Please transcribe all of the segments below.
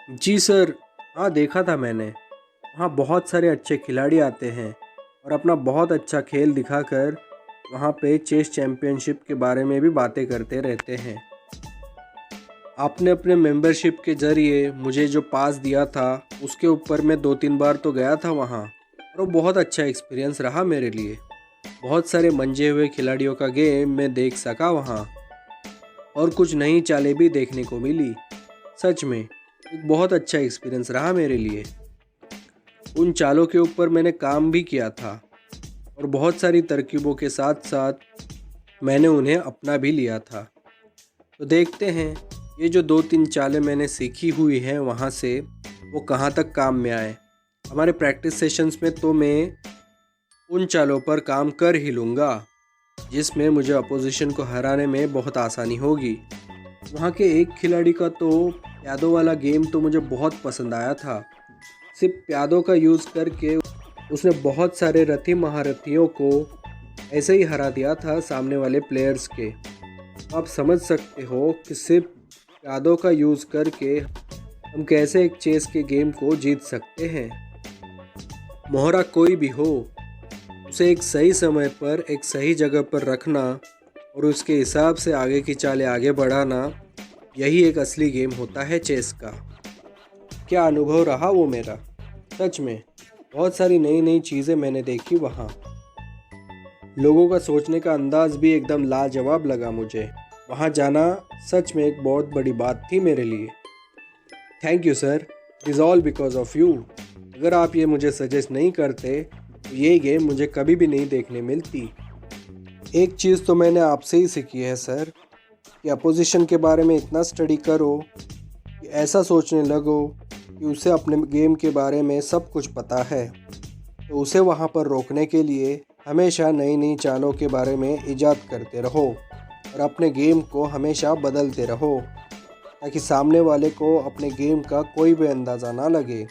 जी sir. हाँ, देखा था मैंने। वहाँ बहुत सारे अच्छे खिलाड़ी आते हैं और अपना बहुत अच्छा खेल दिखाकर वहाँ पे चेस चैम्पियनशिप के बारे में भी बातें करते रहते हैं। आपने अपने मेंबरशिप के ज़रिए मुझे जो पास दिया था उसके ऊपर मैं 2-3 बार तो गया था वहाँ, और वो बहुत अच्छा एक्सपीरियंस रहा मेरे लिए। बहुत सारे मंजे हुए खिलाड़ियों का गेम मैं देख सका वहाँ, और कुछ नई चालें भी देखने को मिली। सच में एक बहुत अच्छा एक्सपीरियंस रहा मेरे लिए। उन चालों के ऊपर मैंने काम भी किया था और बहुत सारी तरकीबों के साथ साथ मैंने उन्हें अपना भी लिया था। तो देखते हैं ये जो 2-3 चालें मैंने सीखी हुई हैं वहाँ से वो कहाँ तक काम में आए। हमारे प्रैक्टिस सेशंस में तो मैं उन चालों पर काम कर ही लूँगा जिसमें मुझे अपोजिशन को हराने में बहुत आसानी होगी। वहाँ के एक खिलाड़ी का तो प्यादों वाला गेम तो मुझे बहुत पसंद आया था। सिर्फ प्यादों का यूज़ करके उसने बहुत सारे रथी महारथियों को ऐसे ही हरा दिया था सामने वाले प्लेयर्स के। तो आप समझ सकते हो कि सिर्फ प्यादों का यूज़ करके हम कैसे एक चेस के गेम को जीत सकते हैं। मोहरा कोई भी हो, उसे एक सही समय पर एक सही जगह पर रखना और उसके हिसाब से आगे की चालें आगे बढ़ाना, यही एक असली गेम होता है चेस का। क्या अनुभव रहा वो मेरा। सच में बहुत सारी नई नई चीज़ें मैंने देखी वहाँ। लोगों का सोचने का अंदाज भी एकदम लाजवाब लगा मुझे। वहाँ जाना सच में एक बहुत बड़ी बात थी मेरे लिए। Thank you sir, it is all because of you. अगर आप ये मुझे सजेस्ट नहीं करते तो ये गेम मुझे कभी भी नहीं देखने मिलती। एक चीज़ तो मैंने आपसे ही सीखी है सर, कि अपोजिशन के बारे में इतना स्टडी करो कि ऐसा सोचने लगो कि उसे अपने गेम के बारे में सब कुछ पता है। तो उसे वहाँ पर रोकने के लिए हमेशा नई नई चालों के बारे में इजाद करते रहो और अपने गेम को हमेशा बदलते रहो, ताकि सामने वाले को अपने गेम का कोई भी अंदाज़ा ना लगे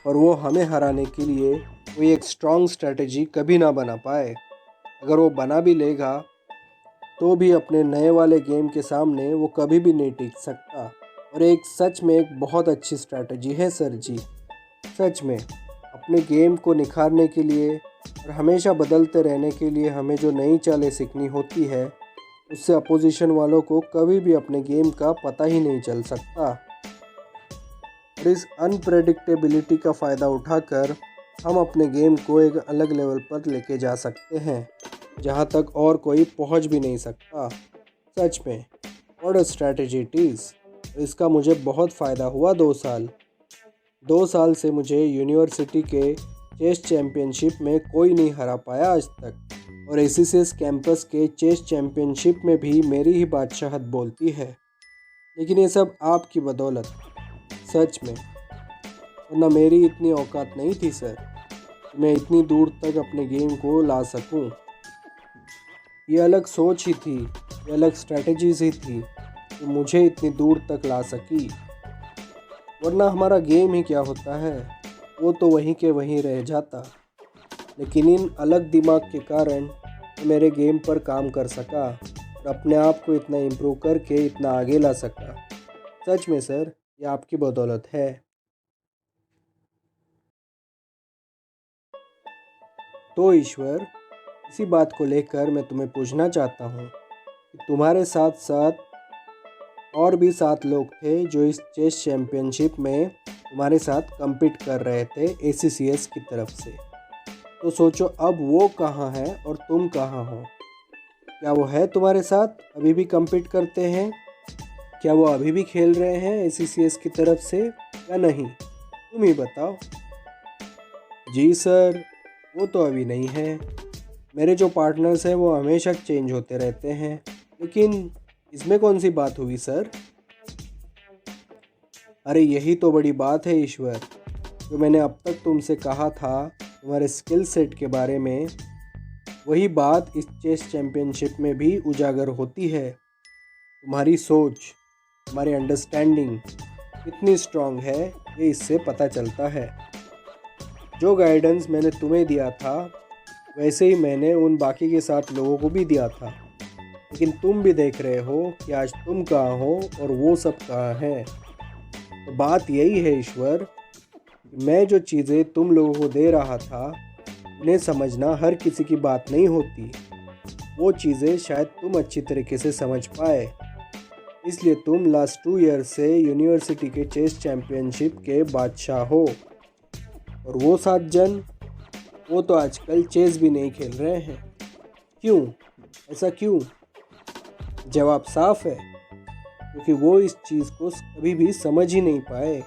और वो हमें हराने के लिए कोई एक स्ट्रॉन्ग स्ट्रैटेजी कभी ना बना पाए। अगर वो बना भी लेगा तो भी अपने नए वाले गेम के सामने वो कभी भी नहीं टिक सकता। और एक सच में एक बहुत अच्छी स्ट्रैटेजी है सर जी। सच में अपने गेम को निखारने के लिए और हमेशा बदलते रहने के लिए हमें जो नई चालें सीखनी होती है, उससे अपोजिशन वालों को कभी भी अपने गेम का पता ही नहीं चल सकता। और इस अनप्रेडिक्टेबिलिटी का फ़ायदा उठाकर हम अपने गेम को एक अलग लेवल पर लेके जा सकते हैं जहाँ तक और कोई पहुँच भी नहीं सकता। सच में what a strategy it is. इसका मुझे बहुत फ़ायदा हुआ 2 साल। 2 साल से मुझे यूनिवर्सिटी के चेस चैम्पियनशिप में कोई नहीं हरा पाया आज तक, और एसीसीएस कैंपस के चेस चैम्पियनशिप में भी मेरी ही बादशाहत बोलती है। लेकिन ये सब आपकी बदौलत। सच में, वरना मेरी इतनी औकात नहीं थी सर कि मैं इतनी दूर तक अपने गेम को ला सकूं। ये अलग सोच ही थी, ये अलग स्ट्रैटेजीज ही थी जो मुझे इतनी दूर तक ला सकी। वरना हमारा गेम ही क्या होता है, वो तो वहीं के वहीं रह जाता। लेकिन इन अलग दिमाग के कारण मैं मेरे गेम पर काम कर सका और अपने आप को इतना इम्प्रूव करके इतना आगे ला सका। सच में सर, ये आपकी बदौलत है। तो ईश्वर, इसी बात को लेकर मैं तुम्हें पूछना चाहता हूँ कि तुम्हारे साथ साथ और भी 7 लोग थे जो इस चेस चैम्पियनशिप में तुम्हारे साथ compete कर रहे थे ACCS की तरफ से। तो सोचो अब वो कहाँ हैं और तुम कहाँ हो। क्या वो है तुम्हारे साथ, अभी भी compete करते हैं? क्या वो अभी भी खेल रहे हैं ACCS की तरफ से या नहीं? तुम ही बताओ। जी सर, वो तो अभी नहीं है। मेरे जो पार्टनर्स हैं वो हमेशा चेंज होते रहते हैं। लेकिन इसमें कौन सी बात हुई सर? अरे यही तो बड़ी बात है ईश्वर। जो मैंने अब तक तुमसे कहा था तुम्हारे स्किल सेट के बारे में, वही बात इस चेस चैम्पियनशिप में भी उजागर होती है। तुम्हारी सोच, तुम्हारी अंडरस्टैंडिंग कितनी स्ट्रांग है ये इससे पता चलता है। जो गाइडेंस मैंने तुम्हें दिया था वैसे ही मैंने उन बाकी के 7 लोगों को भी दिया था। लेकिन तुम भी देख रहे हो कि आज तुम कहाँ हो और वो सब कहाँ हैं। तो बात यही है ईश्वर, मैं जो चीज़ें तुम लोगों को दे रहा था उन्हें समझना हर किसी की बात नहीं होती। वो चीज़ें शायद तुम अच्छी तरीके से समझ पाए, इसलिए तुम लास्ट 2 ईयर से यूनिवर्सिटी के चेस चैम्पियनशिप के बादशाह हो। और वो 7 जन, वो तो आजकल चेस भी नहीं खेल रहे हैं। क्यों? ऐसा क्यों? जवाब साफ है, क्योंकि वो इस चीज़ को कभी भी समझ ही नहीं पाए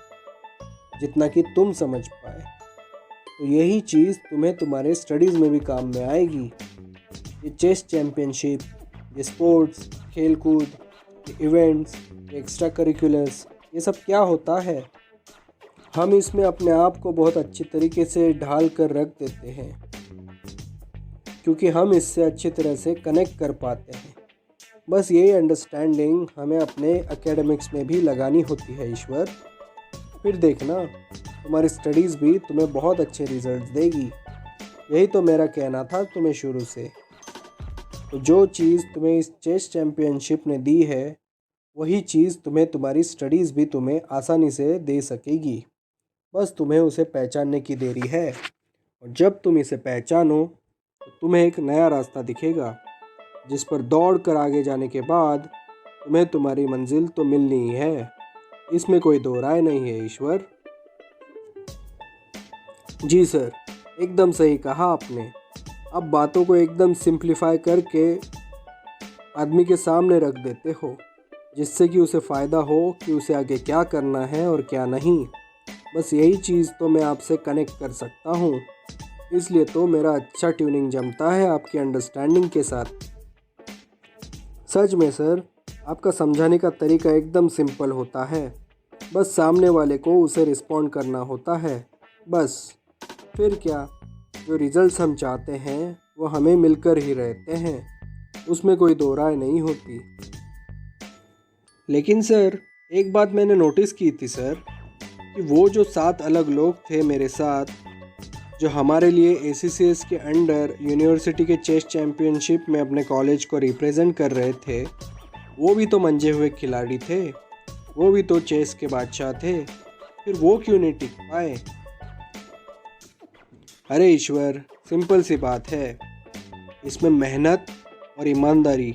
जितना कि तुम समझ पाए। तो यही चीज़ तुम्हें तुम्हारे स्टडीज़ में भी काम में आएगी। ये चेस चैम्पियनशिप, ये स्पोर्ट्स, खेल कूद, ये इवेंट्स, ये एक्स्ट्रा करिकुलर्स, ये सब क्या होता है? हम इसमें अपने आप को बहुत अच्छी तरीके से ढाल कर रख देते हैं, क्योंकि हम इससे अच्छी तरह से कनेक्ट कर पाते हैं। बस यही अंडरस्टैंडिंग हमें अपने एकेडमिक्स में भी लगानी होती है ईश्वर। फिर देखना, तुम्हारी स्टडीज़ भी तुम्हें बहुत अच्छे रिजल्ट्स देगी। यही तो मेरा कहना था तुम्हें शुरू से। तो जो चीज़ तुम्हें इस चेस चैम्पियनशिप ने दी है, वही चीज़ तुम्हें तुम्हारी स्टडीज़ भी तुम्हें आसानी से दे सकेगी। बस तुम्हें उसे पहचानने की देरी है, और जब तुम इसे पहचानो तो तुम्हें एक नया रास्ता दिखेगा, जिस पर दौड़ कर आगे जाने के बाद तुम्हें तुम्हारी मंजिल तो मिलनी ही है। इसमें कोई दो राय नहीं है ईश्वर। जी सर, एकदम सही कहा आपने। अब बातों को एकदम सिंप्लीफाई करके आदमी के सामने रख देते हो, जिससे कि उसे फ़ायदा हो कि उसे आगे क्या करना है और क्या नहीं। बस यही चीज़ तो मैं आपसे कनेक्ट कर सकता हूँ, इसलिए तो मेरा अच्छा ट्यूनिंग जमता है आपकी अंडरस्टैंडिंग के साथ। सच में सर, आपका समझाने का तरीका एकदम सिंपल होता है। बस सामने वाले को उसे रिस्पॉन्ड करना होता है, बस। फिर क्या, जो रिजल्ट्स हम चाहते हैं वो हमें मिलकर ही रहते हैं, उसमें कोई दो राय नहीं होती। लेकिन सर, एक बात मैंने नोटिस की थी सर, कि वो जो 7 अलग लोग थे मेरे साथ, जो हमारे लिए ACCS के अंडर यूनिवर्सिटी के चेस चैम्पियनशिप में अपने कॉलेज को रिप्रेजेंट कर रहे थे, वो भी तो मंजे हुए खिलाड़ी थे, वो भी तो चेस के बादशाह थे। फिर वो क्यों नहीं टिक पाए? अरे ईश्वर, सिंपल सी बात है। इसमें मेहनत और ईमानदारी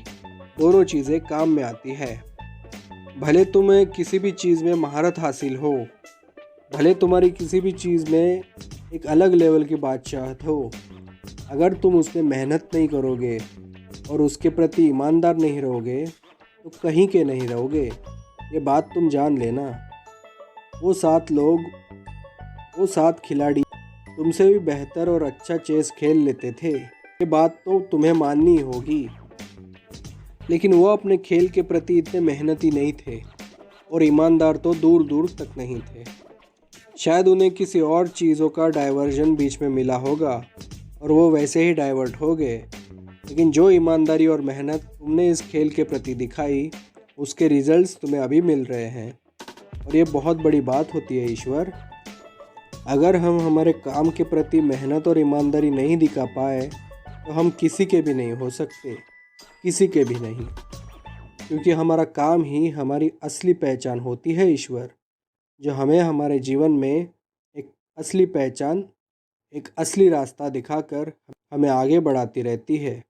दोनों चीज़ें काम में आती है। भले तुम्हें किसी भी चीज़ में महारत हासिल हो, भले तुम्हारी किसी भी चीज़ में एक अलग लेवल की बादशाहत हो, अगर तुम उसमें मेहनत नहीं करोगे और उसके प्रति ईमानदार नहीं रहोगे तो कहीं के नहीं रहोगे। ये बात तुम जान लेना। वो 7 लोग, वो 7 खिलाड़ी तुमसे भी बेहतर और अच्छा चेस खेल लेते थे, ये बात तो तुम्हें माननी होगी। लेकिन वो अपने खेल के प्रति इतने मेहनती नहीं थे, और ईमानदार तो दूर दूर तक नहीं थे। शायद उन्हें किसी और चीज़ों का डाइवर्जन बीच में मिला होगा और वो वैसे ही डाइवर्ट हो गए। लेकिन जो ईमानदारी और मेहनत तुमने इस खेल के प्रति दिखाई, उसके रिजल्ट्स तुम्हें अभी मिल रहे हैं, और ये बहुत बड़ी बात होती है ईश्वर। अगर हम हमारे काम के प्रति मेहनत और ईमानदारी नहीं दिखा पाए तो हम किसी के भी नहीं हो सकते, किसी के भी नहीं, क्योंकि हमारा काम ही हमारी असली पहचान होती है ईश्वर, जो हमें हमारे जीवन में एक असली पहचान, एक असली रास्ता दिखाकर हमें आगे बढ़ाती रहती है।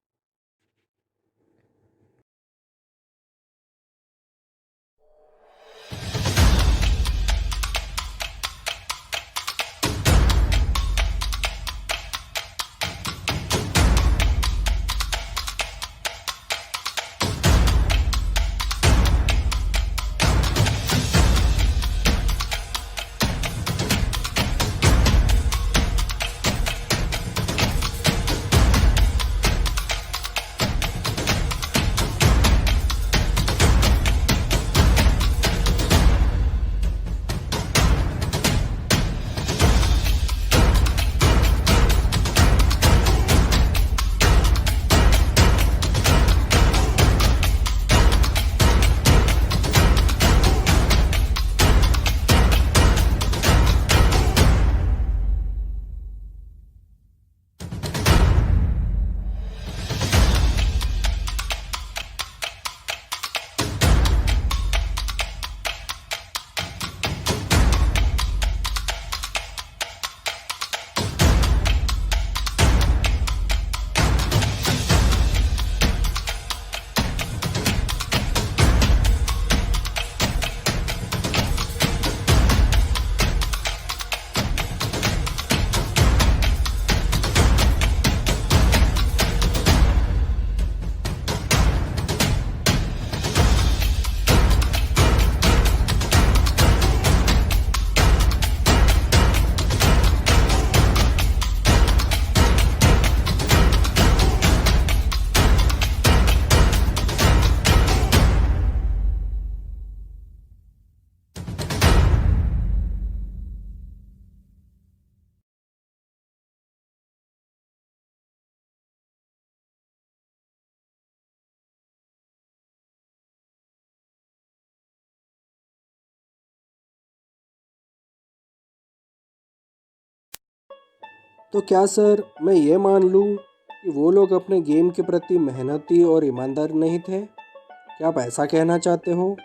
तो क्या सर मैं ये मान लूँ कि वो लोग अपने गेम के प्रति मेहनती और ईमानदार नहीं थे? क्या आप ऐसा कहना चाहते हो?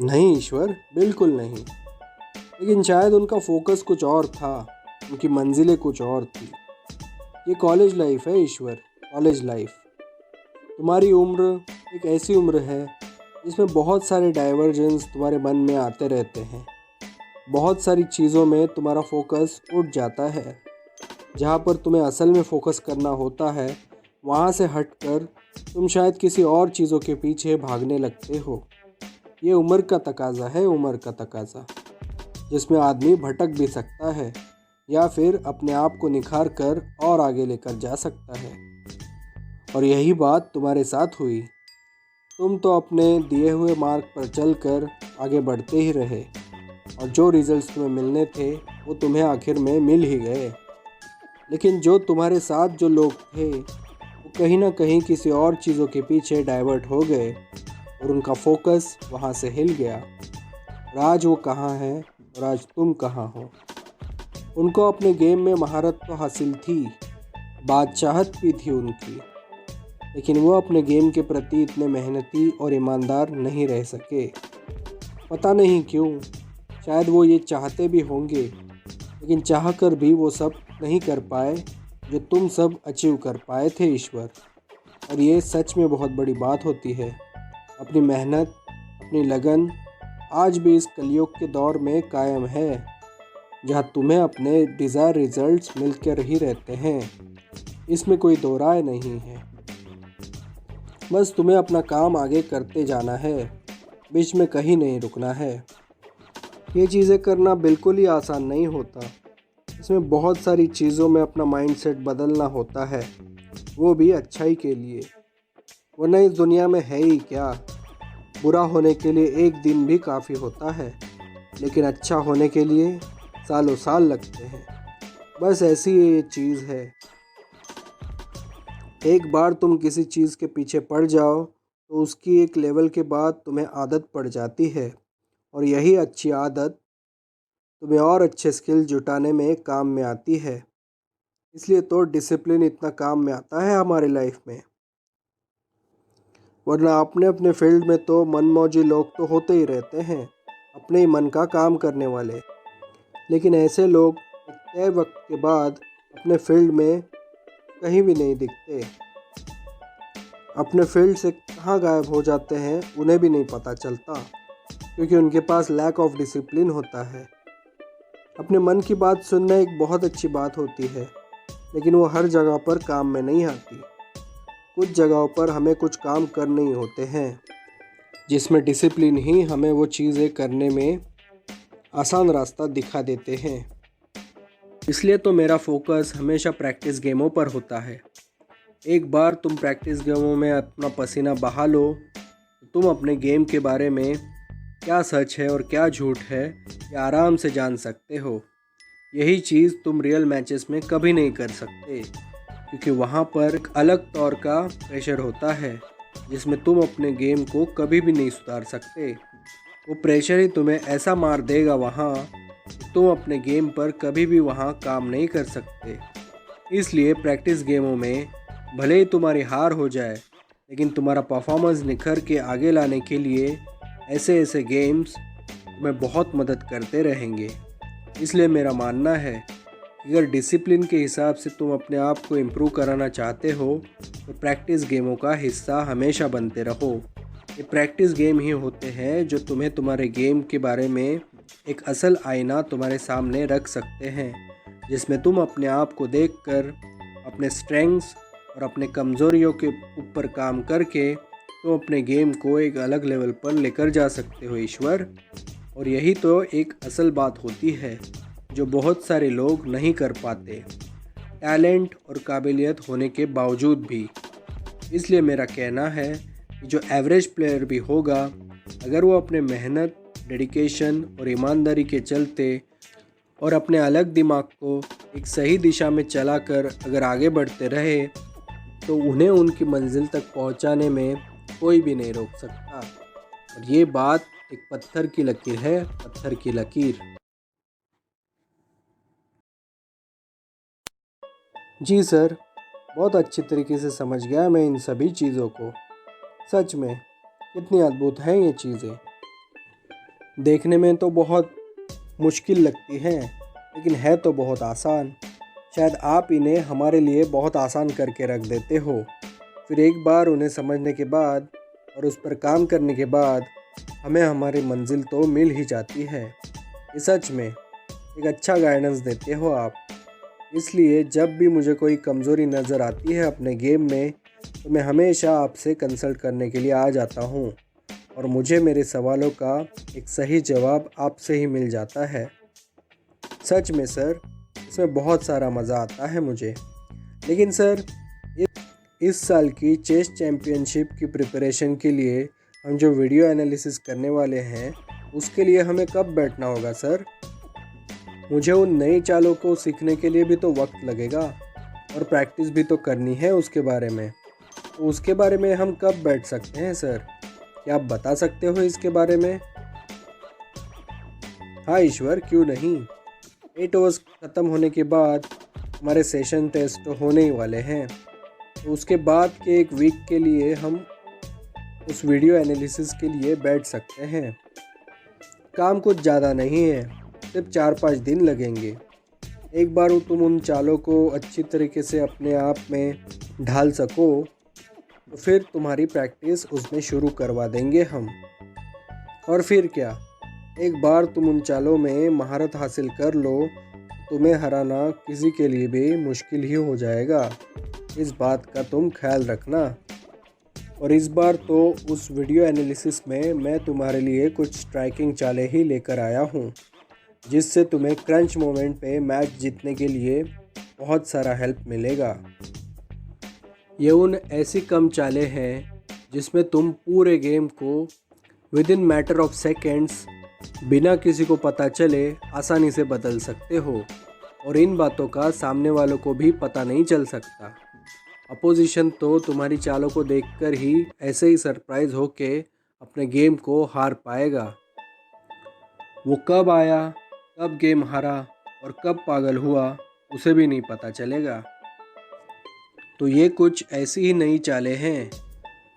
नहीं ईश्वर, बिल्कुल नहीं। लेकिन शायद उनका फोकस कुछ और था, उनकी मंजिलें कुछ और थी। ये कॉलेज लाइफ है ईश्वर, कॉलेज लाइफ। तुम्हारी उम्र एक ऐसी उम्र है जिसमें बहुत सारे डाइवर्जेंस तुम्हारे मन में आते रहते हैं। बहुत सारी चीज़ों में तुम्हारा फोकस उठ जाता है। जहाँ पर तुम्हें असल में फोकस करना होता है, वहाँ से हटकर तुम शायद किसी और चीज़ों के पीछे भागने लगते हो। ये उम्र का तकाज़ा है, उम्र का तकाज़ा, जिसमें आदमी भटक भी सकता है या फिर अपने आप को निखार कर और आगे लेकर जा सकता है। और यही बात तुम्हारे साथ हुई। तुम तो अपने दिए हुए मार्ग पर चलकर आगे बढ़ते ही रहे और जो रिजल्ट्स तुम्हें मिलने थे वो तुम्हें आखिर में मिल ही गए। लेकिन जो तुम्हारे साथ जो लोग थे वो कहीं ना कहीं किसी और चीज़ों के पीछे डाइवर्ट हो गए और उनका फोकस वहाँ से हिल गया। और आज वो कहाँ हैं और आज तुम कहाँ हो? उनको अपने गेम में महारत तो हासिल थी, बादशाहत भी थी उनकी, लेकिन वो अपने गेम के प्रति इतने मेहनती और ईमानदार नहीं रह सके। पता नहीं क्यों, शायद वो ये चाहते भी होंगे, लेकिन चाहकर भी वो सब नहीं कर पाए जो तुम सब अचीव कर पाए थे ईश्वर। और ये सच में बहुत बड़ी बात होती है। अपनी मेहनत, अपनी लगन आज भी इस कलयुग के दौर में कायम है, जहाँ तुम्हें अपने डिज़ायर रिजल्ट्स मिलकर ही रहते हैं। इसमें कोई दो राय नहीं है। बस तुम्हें अपना काम आगे करते जाना है, बीच में कहीं नहीं रुकना है। ये चीज़ें करना बिल्कुल ही आसान नहीं होता। इसमें बहुत सारी चीज़ों में अपना माइंडसेट बदलना होता है, वो भी अच्छाई के लिए। वरना इस दुनिया में है ही क्या, बुरा होने के लिए एक दिन भी काफ़ी होता है, लेकिन अच्छा होने के लिए सालों साल लगते हैं। बस ऐसी ये चीज़ है। एक बार तुम किसी चीज़ के पीछे पड़ जाओ तो उसकी एक लेवल के बाद तुम्हें आदत पड़ जाती है, और यही अच्छी आदत तुम्हें और अच्छे स्किल जुटाने में काम में आती है। इसलिए तो डिसिप्लिन इतना काम में आता है हमारी लाइफ में। वरना अपने अपने फील्ड में तो मनमौजी लोग तो होते ही रहते हैं, अपने ही मन का काम करने वाले। लेकिन ऐसे लोग एक तय वक्त के बाद अपने फील्ड में कहीं भी नहीं दिखते। अपने फील्ड से कहाँ गायब हो जाते हैं उन्हें भी नहीं पता चलता, क्योंकि उनके पास लैक ऑफ डिसिप्लिन होता है। अपने मन की बात सुनना एक बहुत अच्छी बात होती है, लेकिन वो हर जगह पर काम में नहीं आती। कुछ जगहों पर हमें कुछ काम करने ही होते हैं, जिसमें डिसिप्लिन ही हमें वो चीज़ें करने में आसान रास्ता दिखा देते हैं। इसलिए तो मेरा फोकस हमेशा प्रैक्टिस गेमों पर होता है। एक बार तुम प्रैक्टिस गेमों में अपना पसीना बहा लो तो तुम अपने गेम के बारे में क्या सच है और क्या झूठ है ये आराम से जान सकते हो। यही चीज़ तुम रियल मैचेस में कभी नहीं कर सकते, क्योंकि वहाँ पर एक अलग तौर का प्रेशर होता है जिसमें तुम अपने गेम को कभी भी नहीं सुधार सकते। वो प्रेशर ही तुम्हें ऐसा मार देगा वहाँ कि तुम अपने गेम पर कभी भी वहाँ काम नहीं कर सकते। इसलिए प्रैक्टिस गेमों में भले ही तुम्हारी हार हो जाए, लेकिन तुम्हारा परफॉर्मेंस निखर के आगे लाने के लिए ऐसे ऐसे गेम्स तुम्हें बहुत मदद करते रहेंगे। इसलिए मेरा मानना है कि अगर डिसिप्लिन के हिसाब से तुम अपने आप को इम्प्रूव कराना चाहते हो तो प्रैक्टिस गेमों का हिस्सा हमेशा बनते रहो। ये प्रैक्टिस गेम ही होते हैं जो तुम्हें तुम्हारे गेम के बारे में एक असल आईना तुम्हारे सामने रख सकते हैं, जिसमें तुम अपने आप को देखकर अपने स्ट्रेंथ्स और अपने कमज़ोरियों के ऊपर काम करके तुम अपने गेम को एक अलग लेवल पर लेकर जा सकते हो ईश्वर। और यही तो एक असल बात होती है जो बहुत सारे लोग नहीं कर पाते, टैलेंट और काबिलियत होने के बावजूद भी। इसलिए मेरा कहना है कि जो एवरेज प्लेयर भी होगा, अगर वो अपने मेहनत, डेडिकेशन और ईमानदारी के चलते और अपने अलग दिमाग को एक सही दिशा में चलाकर अगर आगे बढ़ते रहे, तो उन्हें उनकी मंजिल तक पहुंचाने में कोई भी नहीं रोक सकता। और ये बात एक पत्थर की लकीर है, पत्थर की लकीर। जी सर, बहुत अच्छी तरीके से समझ गया मैं इन सभी चीज़ों को। सच में कितनी अद्भुत हैं ये चीज़ें। देखने में तो बहुत मुश्किल लगती हैं, लेकिन है तो बहुत आसान। शायद आप इन्हें हमारे लिए बहुत आसान करके रख देते हो। फिर एक बार उन्हें समझने के बाद और उस पर काम करने के बाद हमें हमारी मंजिल तो मिल ही जाती है। ये सच में एक अच्छा गाइडेंस देते हो आप। इसलिए जब भी मुझे कोई कमज़ोरी नज़र आती है अपने गेम में, तो मैं हमेशा आपसे कंसल्ट करने के लिए आ जाता हूँ और मुझे मेरे सवालों का एक सही जवाब आपसे ही मिल जाता है। सच में सर, इसमें बहुत सारा मज़ा आता है मुझे। लेकिन सर, इस साल की चेस चैम्पियनशिप की प्रिपरेशन के लिए हम जो वीडियो एनालिसिस करने वाले हैं, उसके लिए हमें कब बैठना होगा सर? मुझे उन नई चालों को सीखने के लिए भी तो वक्त लगेगा और प्रैक्टिस भी तो करनी है उसके बारे में। तो उसके बारे में हम कब बैठ सकते हैं सर? क्या आप बता सकते हो इसके बारे में? हाँ ईश्वर, क्यों नहीं। 8 ओवर्स ख़त्म होने के बाद हमारे सेशन टेस्ट तो होने ही वाले हैं। तो उसके बाद के एक वीक के लिए हम उस वीडियो एनालिसिस के लिए बैठ सकते हैं। काम कुछ ज़्यादा नहीं है, सिर्फ 4-5 दिन लगेंगे। एक बार तुम उन चालों को अच्छी तरीके से अपने आप में ढाल सको, तो फिर तुम्हारी प्रैक्टिस उसमें शुरू करवा देंगे हम। और फिर क्या, एक बार तुम उन चालों में महारत हासिल कर लो, तुम्हें हराना किसी के लिए भी मुश्किल ही हो जाएगा। इस बात का तुम ख्याल रखना। और इस बार तो उस वीडियो एनालिसिस में मैं तुम्हारे लिए कुछ स्ट्राइकिंग चालें ही लेकर आया हूँ, जिससे तुम्हें क्रंच मोमेंट पे मैच जीतने के लिए बहुत सारा हेल्प मिलेगा। ये उन ऐसी कम चालें हैं जिसमें तुम पूरे गेम को with in matter of seconds बिना किसी को पता चले आसानी से बदल सकते हो, और इन बातों का सामने वालों को भी पता नहीं चल सकता। अपोजिशन तो तुम्हारी चालों को देखकर ही ऐसे ही सरप्राइज होके अपने गेम को हार पाएगा। वो कब आया, कब गेम हारा और कब पागल हुआ, उसे भी नहीं पता चलेगा। तो ये कुछ ऐसी ही नई चालें हैं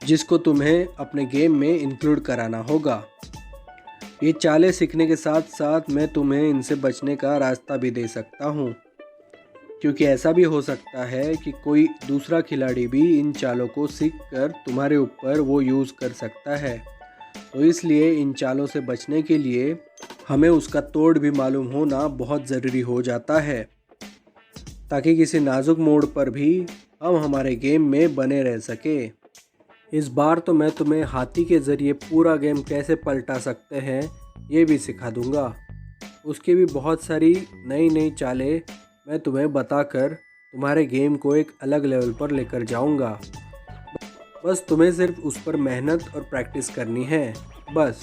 जिसको तुम्हें अपने गेम में इंक्लूड कराना होगा। ये चालें सीखने के साथ साथ मैं तुम्हें इनसे बचने का रास्ता भी दे सकता हूँ, क्योंकि ऐसा भी हो सकता है कि कोई दूसरा खिलाड़ी भी इन चालों को सीखकर तुम्हारे ऊपर वो यूज़ कर सकता है। तो इसलिए इन चालों से बचने के लिए हमें उसका तोड़ भी मालूम होना बहुत ज़रूरी हो जाता है, ताकि किसी नाजुक मोड़ पर भी हम हमारे गेम में बने रह सके। इस बार तो मैं तुम्हें हाथी के ज़रिए पूरा गेम कैसे पलटा सकते हैं ये भी सिखा दूंगा। उसकी भी बहुत सारी नई नई चालें मैं तुम्हें बताकर तुम्हारे गेम को एक अलग लेवल पर लेकर जाऊंगा। बस तुम्हें सिर्फ उस पर मेहनत और प्रैक्टिस करनी है। बस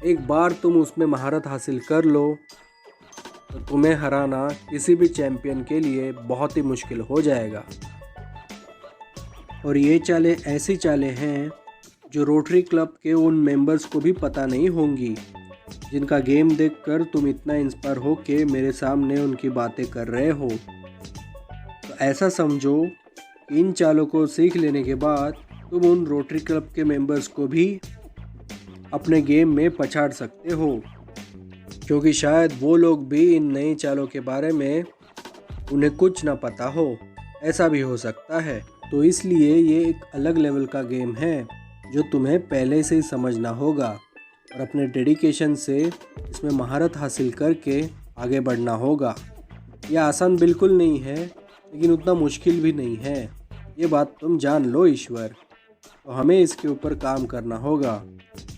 एक बार तुम उसमें महारत हासिल कर लो, तो तुम्हें हराना किसी भी चैंपियन के लिए बहुत ही मुश्किल हो जाएगा। और ये चालें ऐसी चालें हैं जो रोटरी क्लब के उन मेंबर्स को भी पता नहीं होंगी, जिनका गेम देखकर तुम इतना इंस्पायर हो के मेरे सामने उनकी बातें कर रहे हो। तो ऐसा समझो कि इन चालों को सीख लेने के बाद तुम उन रोटरी क्लब के मेंबर्स को भी अपने गेम में पछाड़ सकते हो, क्योंकि शायद वो लोग भी इन नई चालों के बारे में उन्हें कुछ ना पता हो। ऐसा भी हो सकता है। तो इसलिए ये एक अलग लेवल का गेम है जो तुम्हें पहले से ही समझना होगा और अपने डेडिकेशन से इसमें महारत हासिल करके आगे बढ़ना होगा। यह आसान बिल्कुल नहीं है, लेकिन उतना मुश्किल भी नहीं है। ये बात तुम जान लो ईश्वर। तो हमें इसके ऊपर काम करना होगा,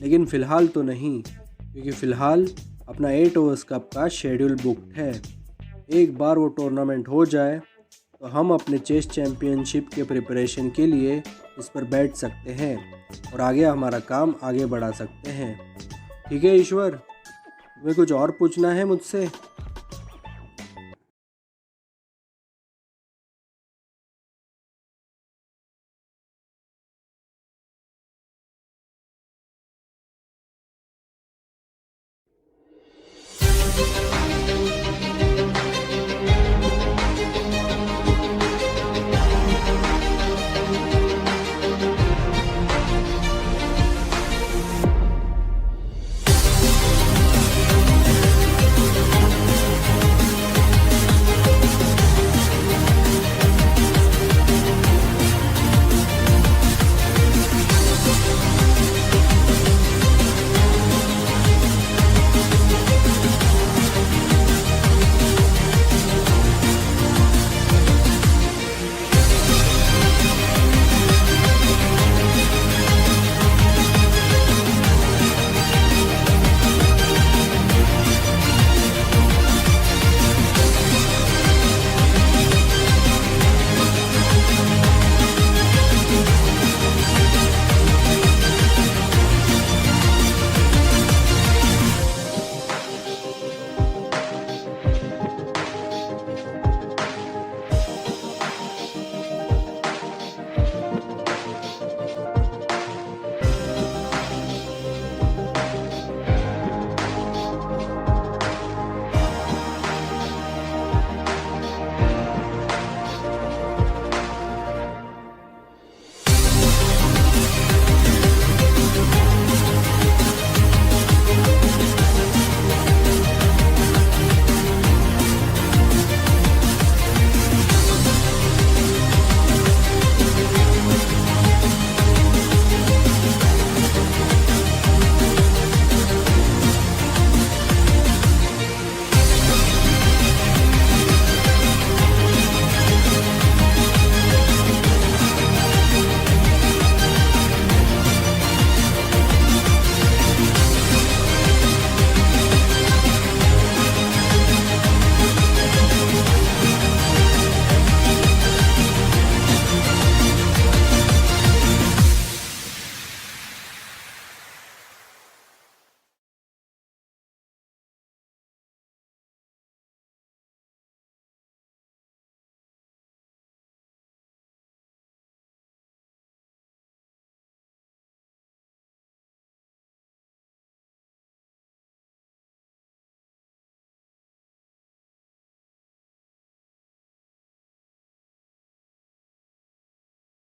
लेकिन फ़िलहाल तो नहीं, क्योंकि फ़िलहाल अपना 8 ओवर्स कप का शेड्यूल बुकड है। एक बार वो टूर्नामेंट हो जाए तो हम अपने चेस चैम्पियनशिप के प्रिपरेशन के लिए इस पर बैठ सकते हैं और आगे हमारा काम आगे बढ़ा सकते हैं। ठीक है ईश्वर, तुम्हें कुछ और पूछना है मुझसे?